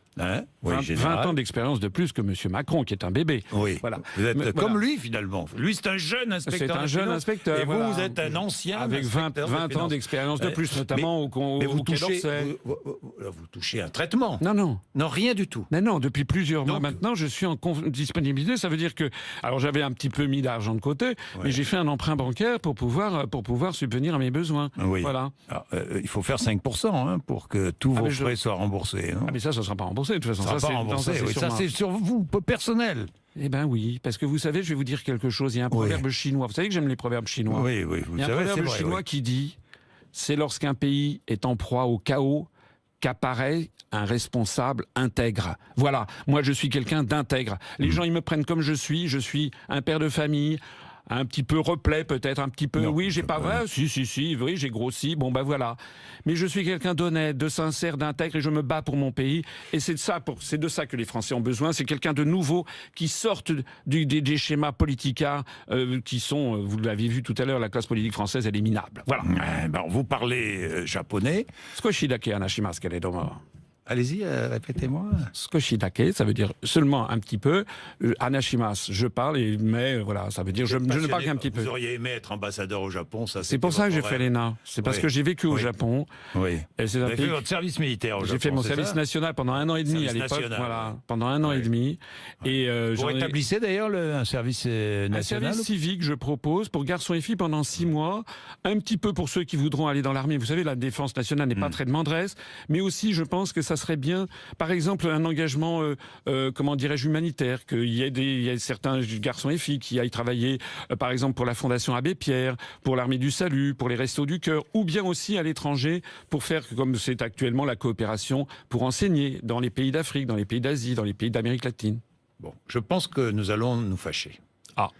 20 ans d'expérience de plus que M. Macron, qui est un bébé. Oui. Voilà. Vous êtes comme lui, finalement. Lui, c'est un jeune inspecteur. C'est un jeune inspecteur. Et vous êtes un ancien avec 20 ans d'expérience de plus, notamment au Quai d'Orsay. Vous touchez un traitement. Non, rien du tout. Mais non, depuis plusieurs mois maintenant, je suis en disponibilité. Ça veut dire que, alors j'avais un petit peu mis d'argent de côté, mais j'ai fait un emprunt bancaire pour pouvoir subvenir à mes besoins. Voilà. Alors, il faut faire 5% pour que tous vos frais soient remboursés. Mais ça ne sera pas remboursé. De toute façon, ça c'est sur vous, personnel. Eh ben oui, parce que vous savez, je vais vous dire quelque chose. Il y a un proverbe chinois. Vous savez que j'aime les proverbes chinois. Oui, vous Il y a un proverbe chinois qui dit « C'est lorsqu'un pays est en proie au chaos qu'apparaît un responsable intègre. » Voilà, moi je suis quelqu'un d'intègre. Les gens, ils me prennent comme je suis un père de famille, un petit peu replet peut-être, un petit peu, non, oui, j'ai pas vrai, si, oui, j'ai grossi, voilà. Mais je suis quelqu'un d'honnête, de sincère, d'intègre, et je me bats pour mon pays, et c'est de ça que les Français ont besoin, c'est quelqu'un de nouveau, qui sorte des schémas politicards, qui sont, vous l'avez vu tout à l'heure, la classe politique française, elle est minable. Voilà. Vous parlez japonais. Skoshidake anashimasu keredomo. Allez-y, répétez-moi. Skoshidake, ça veut dire seulement un petit peu. Anashimasu, je parle, mais voilà, ça veut dire je ne parle qu'un petit peu. Vous auriez aimé être ambassadeur au Japon, ça. C'est pour ça que j'ai fait l'ENA. C'est parce que j'ai vécu au Japon. Oui. Et vous avez fait votre service militaire au Japon. J'ai fait mon service national pendant 1 an et demi à l'époque. Voilà, pendant 1 an et demi. Et vous rétablissez d'ailleurs un service national. Un service civique, je propose pour garçons et filles pendant 6 mois, un petit peu pour ceux qui voudront aller dans l'armée. Vous savez, la défense nationale n'est pas très demanderesse, mais aussi, je pense que ça ça serait bien, par exemple, un engagement, comment dirais-je, humanitaire, qu'il y ait certains garçons et filles qui aillent travailler, par exemple, pour la Fondation Abbé Pierre, pour l'Armée du Salut, pour les Restos du Cœur, ou bien aussi à l'étranger pour faire, comme c'est actuellement la coopération, pour enseigner dans les pays d'Afrique, dans les pays d'Asie, dans les pays d'Amérique latine. Bon, je pense que nous allons nous fâcher. Ah.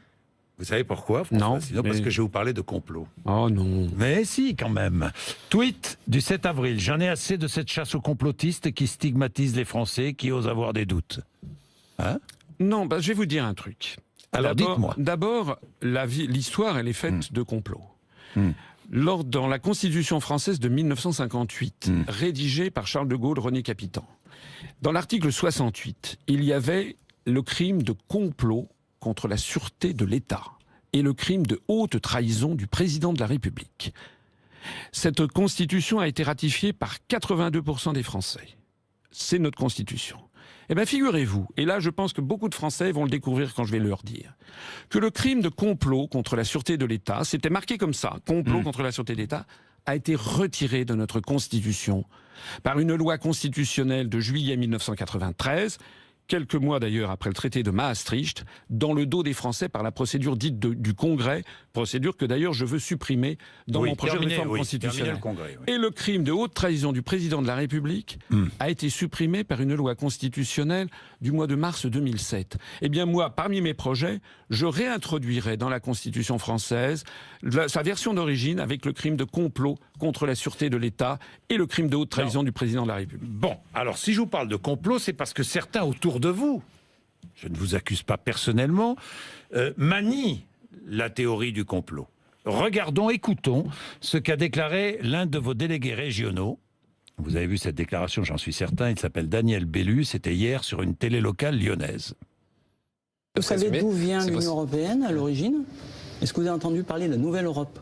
Vous savez pourquoi, François? Non. Sinon, parce que je vais vous parler de complot. Oh non. Mais si, quand même. Tweet du 7 avril. J'en ai assez de cette chasse aux complotistes qui stigmatisent les Français qui osent avoir des doutes. Hein? Non, je vais vous dire un truc. Alors, dites-moi. D'abord, l'histoire, elle est faite de complots. Dans la Constitution française de 1958, rédigée par Charles de Gaulle, René Capitan, dans l'article 68, il y avait le crime de complot contre la sûreté de l'État et le crime de haute trahison du président de la République. Cette constitution a été ratifiée par 82% des Français. C'est notre constitution. Eh bien, figurez-vous, et là je pense que beaucoup de Français vont le découvrir quand je vais leur dire, que le crime de complot contre la sûreté de l'État, c'était marqué comme ça, complot contre la sûreté de l'État, a été retiré de notre constitution par une loi constitutionnelle de juillet 1993, quelques mois d'ailleurs après le traité de Maastricht, dans le dos des Français par la procédure dite du Congrès, procédure que d'ailleurs je veux supprimer dans mon projet de réforme constitutionnelle. Et le crime de haute trahison du président de la République a été supprimé par une loi constitutionnelle du mois de mars 2007. Eh bien moi, parmi mes projets, je réintroduirai dans la Constitution française sa version d'origine avec le crime de complot contre la sûreté de l'État et le crime de haute trahison du président de la République. Bon, alors si je vous parle de complot, c'est parce que certains autour de vous, je ne vous accuse pas personnellement, manient la théorie du complot. Regardons, écoutons ce qu'a déclaré l'un de vos délégués régionaux. Vous avez vu cette déclaration, j'en suis certain, il s'appelle Daniel Bellu, c'était hier sur une télé locale lyonnaise. Vous savez d'où vient l'Union européenne à l'origine? Est-ce que vous avez entendu parler de la Nouvelle Europe?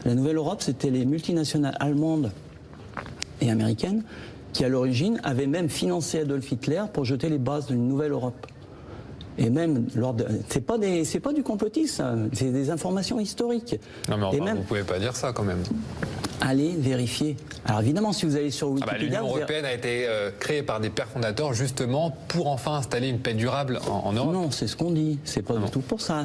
La Nouvelle Europe, c'était les multinationales allemandes et américaines qui, à l'origine, avaient même financé Adolf Hitler pour jeter les bases d'une Nouvelle Europe. Et même, c'est pas du complotisme, c'est des informations historiques. Non mais enfin, vous pouvez pas dire ça quand même. Allez vérifier. Alors évidemment, si vous allez sur Wikipédia... L'Union européenne a été créée par des pères fondateurs justement pour enfin installer une paix durable en Europe. Non, c'est ce qu'on dit. C'est pas du tout pour ça.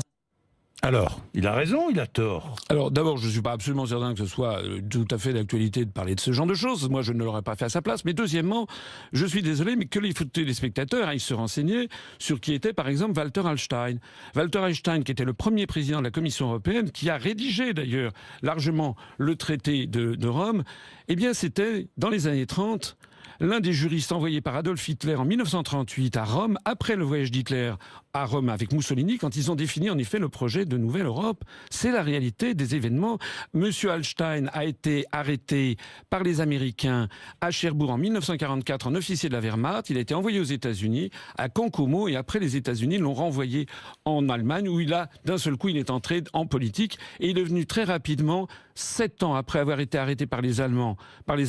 Alors, il a raison, il a tort. Alors d'abord, je ne suis pas absolument certain que ce soit tout à fait d'actualité de parler de ce genre de choses. Moi, je ne l'aurais pas fait à sa place. Mais deuxièmement, je suis désolé, mais que les téléspectateurs aillent se renseigner sur qui était, par exemple, Walter Hallstein. Walter Hallstein, qui était le premier président de la Commission européenne, qui a rédigé d'ailleurs largement le traité de Rome, eh bien c'était, dans les années 30... l'un des juristes envoyés par Adolf Hitler en 1938 à Rome, après le voyage d'Hitler à Rome avec Mussolini, quand ils ont défini en effet le projet de Nouvelle Europe. C'est la réalité des événements. Monsieur Hallstein a été arrêté par les Américains à Cherbourg en 1944 en officier de la Wehrmacht. Il a été envoyé aux États-Unis, à Cancomo, et après les États-Unis l'ont renvoyé en Allemagne, où d'un seul coup, il est entré en politique et il est devenu très rapidement, 7 ans après avoir été arrêté par les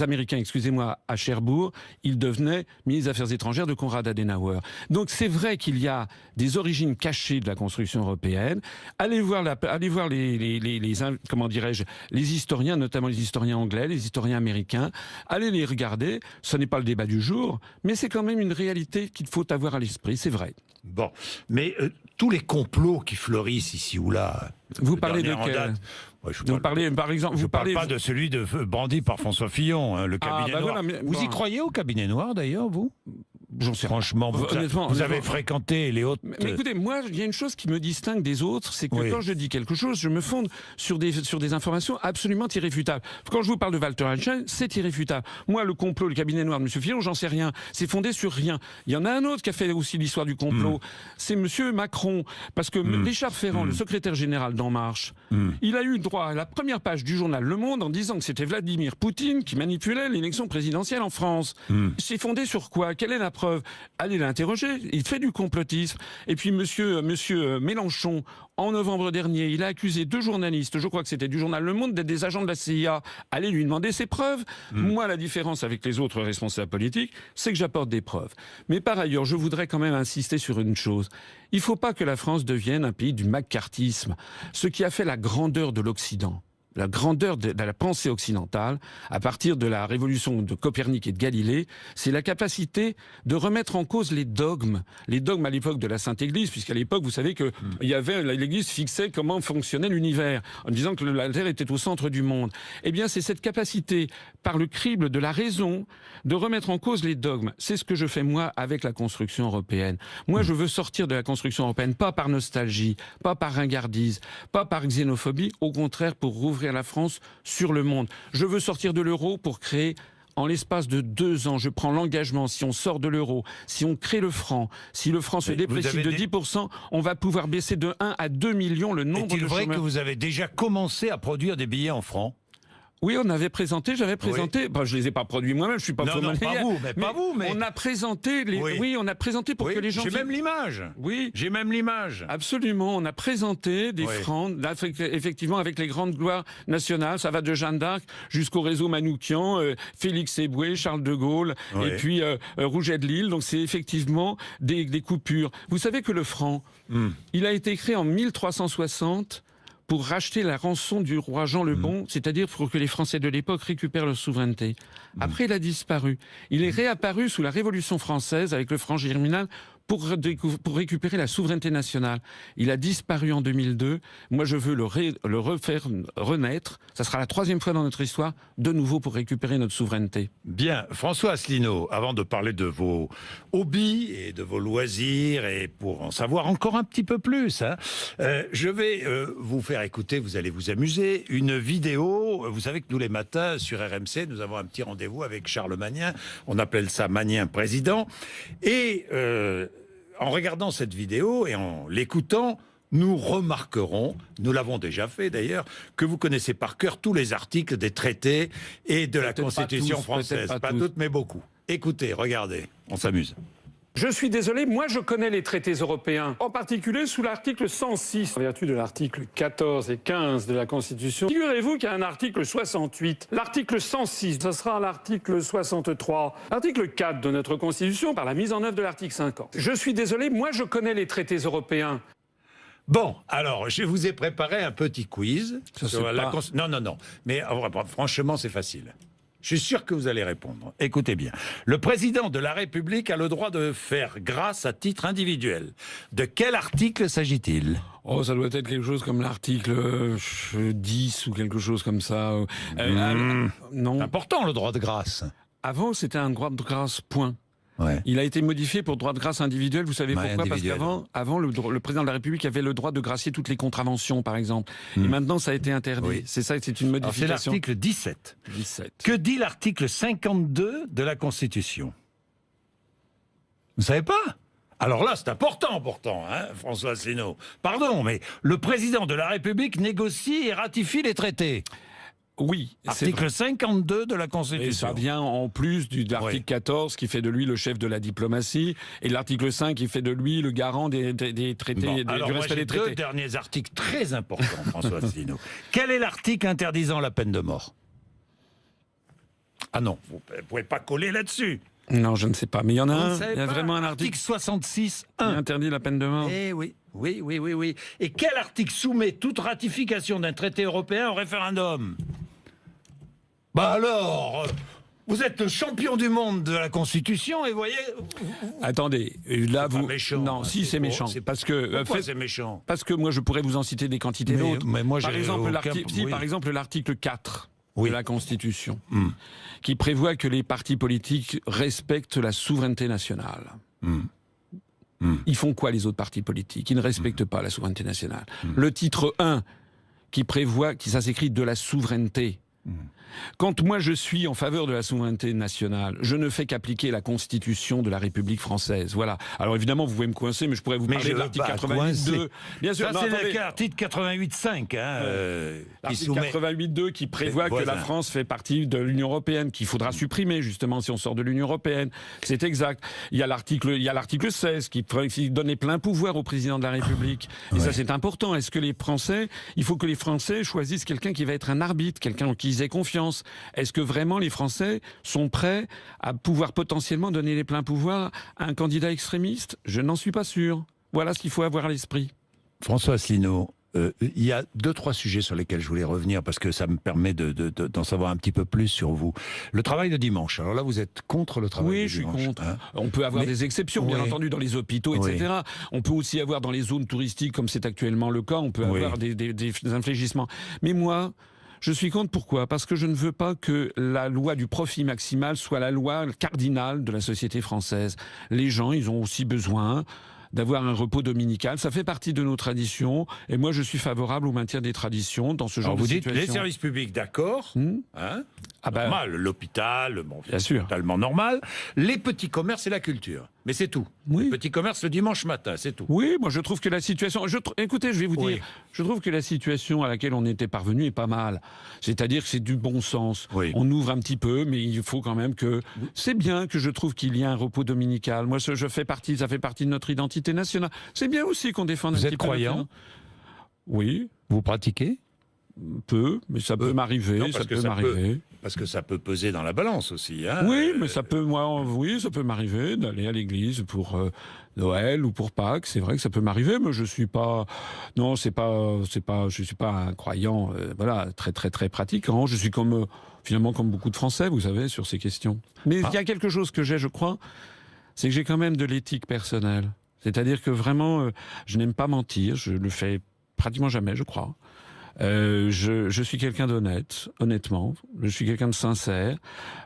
Américains, excusez-moi, à Cherbourg, il devenait ministre des Affaires étrangères de Konrad Adenauer. Donc c'est vrai qu'il y a des origines cachées de la construction européenne. Allez voir comment dirais-je, les historiens, notamment les historiens anglais, les historiens américains. Allez les regarder. Ce n'est pas le débat du jour, mais c'est quand même une réalité qu'il faut avoir à l'esprit. C'est vrai. Bon, mais tous les complots qui fleurissent ici ou là. Vous parlez de quel? Vous parlez, par exemple, je ne parle pas de celui brandi par François Fillon, hein, le cabinet noir. Voilà, mais, vous y croyez au cabinet noir d'ailleurs, vous? J'en sais franchement, vous avez fréquenté les autres... Mais écoutez, moi, il y a une chose qui me distingue des autres, c'est que quand je dis quelque chose, je me fonde sur des informations absolument irréfutables. Quand je vous parle de Walter Hallstein, c'est irréfutable. Moi, le complot, le cabinet noir de M. Fillon, j'en sais rien. C'est fondé sur rien. Il y en a un autre qui a fait aussi l'histoire du complot. C'est M. Macron. Parce que Richard Ferrand, le secrétaire général d'En Marche, il a eu droit à la première page du journal Le Monde en disant que c'était Vladimir Poutine qui manipulait l'élection présidentielle en France. C'est fondé sur quoi? Quelle est la preuve? Allez l'interroger, il fait du complotisme. Et puis monsieur Mélenchon, en novembre dernier, il a accusé 2 journalistes, je crois que c'était du journal Le Monde, d'être des agents de la CIA. Allez lui demander ses preuves. Moi, la différence avec les autres responsables politiques, c'est que j'apporte des preuves. Mais par ailleurs, je voudrais quand même insister sur une chose. Il ne faut pas que la France devienne un pays du macartisme, ce qui a fait la grandeur de l'Occident. la grandeur de la pensée occidentale, à partir de la révolution de Copernic et de Galilée, c'est la capacité de remettre en cause les dogmes à l'époque de la Sainte Église, puisqu'à l'époque, vous savez que l'Église fixait comment fonctionnait l'univers, en disant que la Terre était au centre du monde. Eh bien, c'est cette capacité, par le crible de la raison, de remettre en cause les dogmes. C'est ce que je fais, moi, avec la construction européenne. Moi, je veux sortir de la construction européenne, pas par nostalgie, pas par ringardise, pas par xénophobie, au contraire, pour rouvrir la France sur le monde. Je veux sortir de l'euro pour créer, en l'espace de 2 ans, je prends l'engagement, si on sort de l'euro, si on crée le franc, si le franc se déprécie de 10%, on va pouvoir baisser de 1 à 2 millions le nombre de chômeurs. Est-il vrai que vous avez déjà commencé à produire des billets en francs ? Oui, j'avais présenté. Oui. Ben, je les ai pas produits moi-même, je suis pas non, pas vous, mais on a présenté on a présenté pour que les gens. J'ai même l'image. Oui, j'ai même l'image. Absolument, on a présenté des francs, effectivement, avec les grandes gloires nationales. Ça va de Jeanne d'Arc jusqu'au réseau Manoukian, Félix Éboué, Charles de Gaulle, et puis Rouget de Lille. Donc c'est effectivement des coupures. Vous savez que le franc, il a été créé en 1360. Pour racheter la rançon du roi Jean le Bon, c'est-à-dire pour que les Français de l'époque récupèrent leur souveraineté. Après, il a disparu. Il est réapparu sous la Révolution française avec le franc germinal pour récupérer la souveraineté nationale. Il a disparu en 2002. Moi, je veux le refaire renaître. Ça sera la 3e fois dans notre histoire, de nouveau pour récupérer notre souveraineté. Bien. François Asselineau, avant de parler de vos hobbies et de vos loisirs, et pour en savoir encore un petit peu plus, je vais vous faire écouter, vous allez vous amuser, une vidéo. Vous savez que tous les matins, sur RMC, nous avons un petit rendez-vous avec Charles Magnin. On appelle ça Magnin Président. Et en regardant cette vidéo et en l'écoutant, nous remarquerons, nous l'avons déjà fait d'ailleurs, que vous connaissez par cœur tous les articles des traités et de la Constitution française. Pas toutes, mais beaucoup. Écoutez, regardez, on s'amuse. Je suis désolé, moi je connais les traités européens, en particulier sous l'article 106, en vertu de l'article 14 et 15 de la Constitution. Figurez-vous qu'il y a un article 68, l'article 106, ce sera l'article 63, l'article 4 de notre Constitution par la mise en œuvre de l'article 50. Je suis désolé, moi je connais les traités européens. Bon, alors, je vous ai préparé un petit quiz. Non, mais franchement, c'est facile. Je suis sûr que vous allez répondre. Écoutez bien. Le président de la République a le droit de faire grâce à titre individuel. De quel article s'agit-il ? Oh, ça doit être quelque chose comme l'article 10 ou quelque chose comme ça. Non. C'est important, le droit de grâce. Avant, c'était un droit de grâce, point. Ouais. Il a été modifié pour droit de grâce individuel. Vous savez pourquoi ? Parce qu'avant, le président de la République avait le droit de gracier toutes les contraventions, par exemple. Et maintenant, ça a été interdit. Oui. C'est ça, c'est une modification. Alors, c'est l'article 17. Que dit l'article 52 de la Constitution ? Vous savez pas ? Alors là, c'est important pourtant, François Asselineau. Pardon, mais le président de la République négocie et ratifie les traités. Oui. Article 52 de la Constitution. Et ça vient en plus de l'article 14 qui fait de lui le chef de la diplomatie et l'article 5 qui fait de lui le garant des traités, du respect des traités. 2 derniers articles très importants, François Asselineau. Quel est l'article interdisant la peine de mort ? Ah non, vous ne pouvez pas coller là-dessus. Non, je ne sais pas, mais il y en a un. Il y a vraiment un article 66.1 qui interdit la peine de mort. Eh oui. Oui. Et quel article soumet toute ratification d'un traité européen au référendum ? Bah alors, vous êtes le champion du monde de la Constitution et voyez... Attendez, là vous... méchant. Non, si c'est méchant. Parce que... Pourquoi c'est méchant ? Parce que moi je pourrais vous en citer des quantités d'autres. Mais moi, par exemple, l'article 4 de la Constitution, qui prévoit que les partis politiques respectent la souveraineté nationale. Ils font quoi les autres partis politiques ? Ils ne respectent pas la souveraineté nationale. Le titre 1, qui prévoit, ça s'écrit de la souveraineté. Quand moi je suis en faveur de la souveraineté nationale, je ne fais qu'appliquer la Constitution de la République française. Voilà. Alors évidemment, vous pouvez me coincer, mais je pourrais vous parler de l'article 88.2. Bien sûr. Ça, c'est l'article 88.5. L'article 88.2 qui prévoit que la France fait partie de l'Union européenne, qu'il faudra supprimer justement si on sort de l'Union européenne. C'est exact. Il y a l'article 16 qui donne les pleins pouvoirs au président de la République. Et ça, c'est important. Est-ce que il faut que les Français choisissent quelqu'un qui va être un arbitre, quelqu'un en qui ils aient confiance. Est-ce que vraiment les Français sont prêts à pouvoir potentiellement donner les pleins pouvoirs à un candidat extrémiste ? Je n'en suis pas sûr. Voilà ce qu'il faut avoir à l'esprit. François Asselineau, Il y a 2-3 sujets sur lesquels je voulais revenir parce que ça me permet d'en savoir un petit peu plus sur vous. Le travail le dimanche. Alors là, vous êtes contre le travail le dimanche. Oui, je suis contre. Hein. On peut avoir des exceptions, bien entendu, dans les hôpitaux, etc. On peut aussi avoir dans les zones touristiques, comme c'est actuellement le cas, on peut avoir des inflégissements. Mais moi, je suis contre. Pourquoi ? Parce que je ne veux pas que la loi du profit maximal soit la loi cardinale de la société française. Les gens, ils ont aussi besoin d'avoir un repos dominical. Ça fait partie de nos traditions. Et moi, je suis favorable au maintien des traditions dans ce genre de situation. Vous dites les services publics, d'accord. Normal, l'hôpital, bien sûr, totalement normal. Les petits commerces et la culture. Mais c'est tout. Les petits commerces le dimanche matin, c'est tout. Oui, moi je trouve que la situation... Écoutez, je vais vous dire, je trouve que la situation à laquelle on était parvenu est pas mal. C'est-à-dire que c'est du bon sens. On ouvre un petit peu, mais il faut quand même que... C'est bien que je trouve qu'il y ait un repos dominical. Moi, ça fait partie de notre identité nationale. C'est bien aussi qu'on défende un petit peu... Vous êtes croyant ? Oui. Vous pratiquez ? Peu, mais ça peut m'arriver, Parce que ça peut peser dans la balance aussi. Hein, oui, mais ça peut m'arriver d'aller à l'église pour Noël ou pour Pâques. C'est vrai que ça peut m'arriver, mais je suis pas un croyant, très très très pratiquant. Je suis finalement comme beaucoup de Français, vous savez, sur ces questions. Mais il y a quelque chose que je crois, c'est que j'ai quand même de l'éthique personnelle. C'est-à-dire que vraiment, je n'aime pas mentir, je le fais pratiquement jamais, je crois. Je suis quelqu'un d'honnête, honnêtement. Je suis quelqu'un de sincère.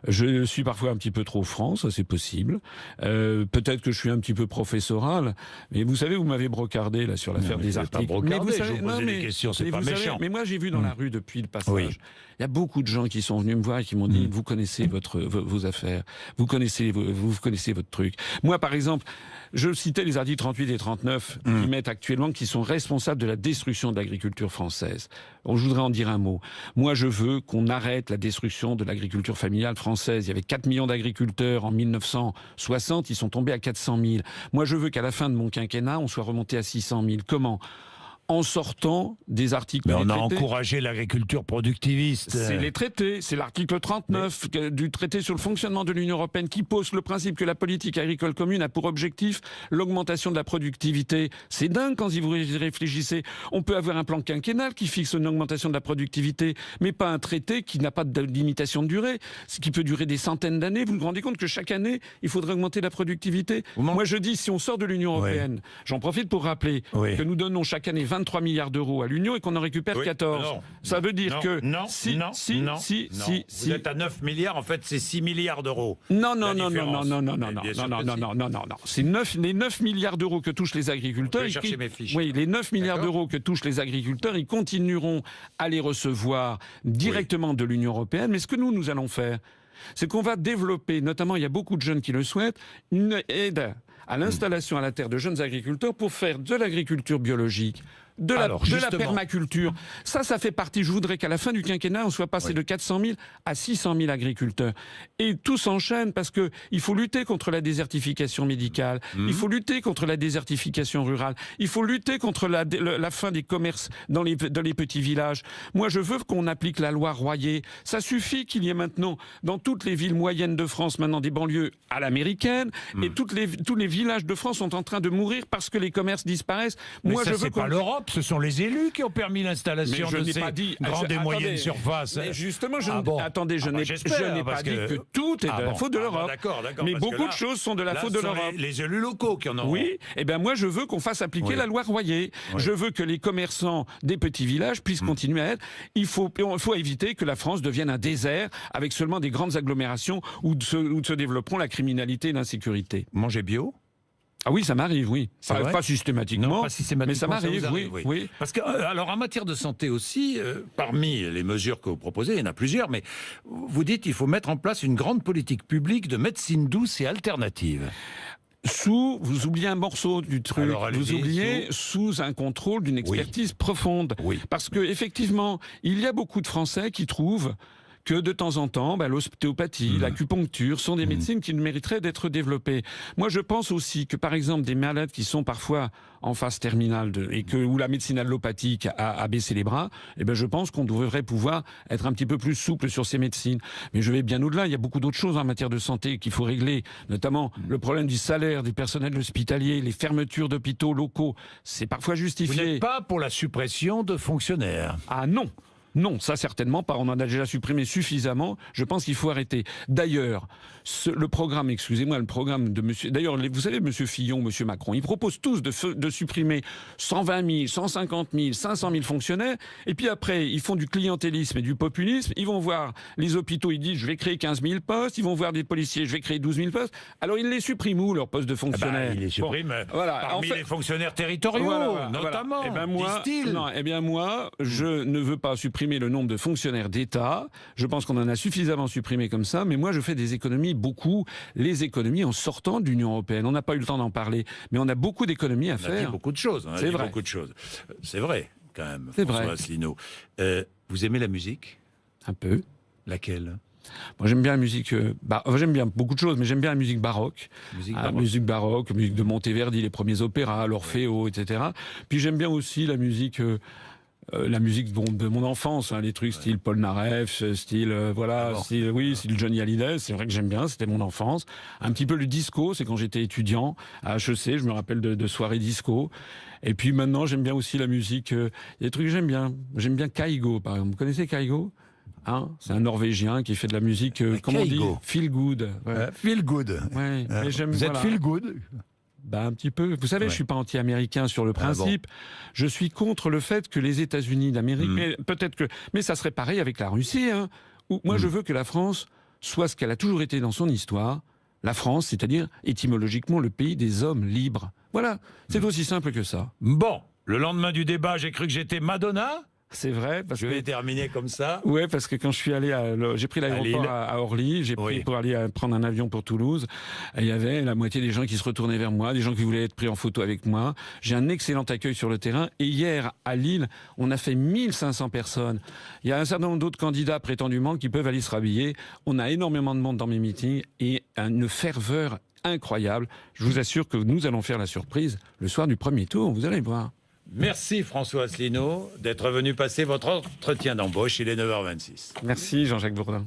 Je suis parfois un petit peu trop franc, ça c'est possible. Peut-être que je suis un petit peu professoral. Mais vous savez, vous m'avez brocardé là sur l'affaire des articles. Pas brocardé, mais vous savez, je vous posais des questions, c'est pas méchant. Mais moi j'ai vu dans la rue depuis le passage, il y a beaucoup de gens qui sont venus me voir et qui m'ont dit vous connaissez vos affaires, vous connaissez votre truc. Moi par exemple, je citais les articles 38 et 39 qui mettent actuellement, qui sont responsables de la destruction de l'agriculture française. Je voudrais en dire un mot. Moi, je veux qu'on arrête la destruction de l'agriculture familiale française. Il y avait 4 millions d'agriculteurs en 1960, ils sont tombés à 400 000. Moi, je veux qu'à la fin de mon quinquennat, on soit remonté à 600 000. Comment ? En sortant des articles. Mais on a encouragé l'agriculture productiviste. C'est les traités, c'est l'article 39 du traité sur le fonctionnement de l'Union européenne qui pose le principe que la politique agricole commune a pour objectif l'augmentation de la productivité. C'est dingue quand vous y réfléchissez. On peut avoir un plan quinquennal qui fixe une augmentation de la productivité, mais pas un traité qui n'a pas de limitation de durée, ce qui peut durer des centaines d'années. Vous vous rendez compte que chaque année, il faudrait augmenter la productivité ? Moi, je dis, si on sort de l'Union européenne, j'en profite pour rappeler que nous donnons chaque année 23 milliards d'euros à l'Union et qu'on en récupère 14. Ça veut dire que... Vous êtes à 9 milliards, en fait, c'est 6 milliards d'euros. Non. C'est les 9 milliards d'euros que touchent les agriculteurs. Je vais chercher mes fiches. Oui, les 9 milliards d'euros que touchent les agriculteurs, ils continueront à les recevoir directement de l'Union européenne. Mais ce que nous allons faire, c'est qu'on va développer, notamment il y a beaucoup de jeunes qui le souhaitent, une aide à l'installation à la terre de jeunes agriculteurs pour faire de l'agriculture biologique, de la permaculture. Ça fait partie. Je voudrais qu'à la fin du quinquennat, on soit passé de 400 000 à 600 000 agriculteurs. Et tout s'enchaîne parce que il faut lutter contre la désertification médicale. Il faut lutter contre la désertification rurale. Il faut lutter contre la fin des commerces dans les petits villages. Moi, je veux qu'on applique la loi Royer. Ça suffit qu'il y ait maintenant, dans toutes les villes moyennes de France, maintenant des banlieues à l'américaine. Et tous les villages de France sont en train de mourir parce que les commerces disparaissent. Moi, je veux pas l'Europe. Ce sont les élus qui ont permis l'installation de ces grandes et moyennes surfaces. Mais justement, je n'ai pas dit que tout est de la faute de l'Europe. Mais beaucoup de choses sont de la faute de l'Europe. Les élus locaux qui en ont. Oui, et bien moi je veux qu'on fasse appliquer la loi Royer. Je veux que les commerçants des petits villages puissent continuer à être. Il faut éviter que la France devienne un désert avec seulement des grandes agglomérations où se développeront la criminalité et l'insécurité. Manger bio ? Ah oui, ça m'arrive, oui. Pas systématiquement, mais ça m'arrive, oui. Parce que, alors, en matière de santé aussi, parmi les mesures que vous proposez, il y en a plusieurs, mais vous dites qu'il faut mettre en place une grande politique publique de médecine douce et alternative. Vous oubliez un morceau du truc. Alors, vous oubliez sous un contrôle d'une expertise profonde. Oui. Parce que, effectivement, il y a beaucoup de Français qui trouvent que de temps en temps, l'ostéopathie, l'acupuncture sont des médecines qui mériteraient d'être développées. Moi, je pense aussi que, par exemple, des malades qui sont parfois en phase terminale où la médecine allopathique a baissé les bras, je pense qu'on devrait pouvoir être un petit peu plus souple sur ces médecines. Mais je vais bien au-delà. Il y a beaucoup d'autres choses en matière de santé qu'il faut régler, notamment le problème du salaire du personnel hospitalier, les fermetures d'hôpitaux locaux. C'est parfois justifié. Vous n'êtes pas pour la suppression de fonctionnaires? Ah non! Non, ça certainement pas. On en a déjà supprimé suffisamment. Je pense qu'il faut arrêter. D'ailleurs, le programme de monsieur... D'ailleurs, vous savez, monsieur Fillon, monsieur Macron, ils proposent tous de supprimer 120 000, 150 000, 500 000 fonctionnaires. Et puis après, ils font du clientélisme et du populisme. Ils vont voir les hôpitaux, ils disent, je vais créer 15 000 postes. Ils vont voir des policiers, je vais créer 12 000 postes. Alors, ils les suppriment où, leurs postes de fonctionnaires? Ils les suppriment parmi les fonctionnaires territoriaux, notamment, disent-ils. Moi, je ne veux pas supprimer le nombre de fonctionnaires d'État. Je pense qu'on en a suffisamment supprimé comme ça, mais moi je fais des économies, beaucoup, les économies en sortant de l'Union européenne. On n'a pas eu le temps d'en parler, mais on a beaucoup d'économies à faire. On a dit beaucoup de choses. C'est vrai. Beaucoup de choses. C'est vrai, quand même, c'est François vrai. Asselineau. Vous aimez la musique? Un peu. Laquelle? Moi j'aime bien la musique, j'aime bien beaucoup de choses, mais j'aime bien la musique baroque. Musique de Monteverdi, les premiers opéras, l'Orfeo, etc. Puis j'aime bien aussi la musique de mon enfance, les trucs style Paul Naref, style Johnny Hallyday, c'est vrai que j'aime bien, c'était mon enfance. Un petit peu le disco, c'est quand j'étais étudiant à HEC, je me rappelle de soirées disco. Et puis maintenant, j'aime bien aussi la musique, il y a des trucs que j'aime bien. J'aime bien Kygo, par exemple. Vous connaissez Kygo? C'est un Norvégien qui fait de la musique, comment on dit? Feel good. Ouais. Feel good. Ouais. Vous êtes feel good? Un petit peu. Vous savez, je suis pas anti-américain sur le principe. Je suis contre le fait que les États-Unis d'Amérique, mais ça serait pareil avec la Russie. Moi, je veux que la France soit ce qu'elle a toujours été dans son histoire. La France, c'est-à-dire étymologiquement le pays des hommes libres. Voilà, c'est aussi simple que ça. Bon, le lendemain du débat, j'ai cru que j'étais Madonna. C'est vrai. Je vais terminer comme ça. Ouais, parce que quand je suis allé j'ai pris l'aéroport à Orly, j'ai pris pour aller prendre un avion pour Toulouse. Et il y avait la moitié des gens qui se retournaient vers moi, des gens qui voulaient être pris en photo avec moi. J'ai un excellent accueil sur le terrain. Et hier, à Lille, on a fait 1500 personnes. Il y a un certain nombre d'autres candidats prétendument qui peuvent aller se rhabiller. On a énormément de monde dans mes meetings et une ferveur incroyable. Je vous assure que nous allons faire la surprise le soir du premier tour. Vous allez voir. Merci François Asselineau d'être venu passer votre entretien d'embauche. Il est 9h26. Merci Jean-Jacques Bourdin.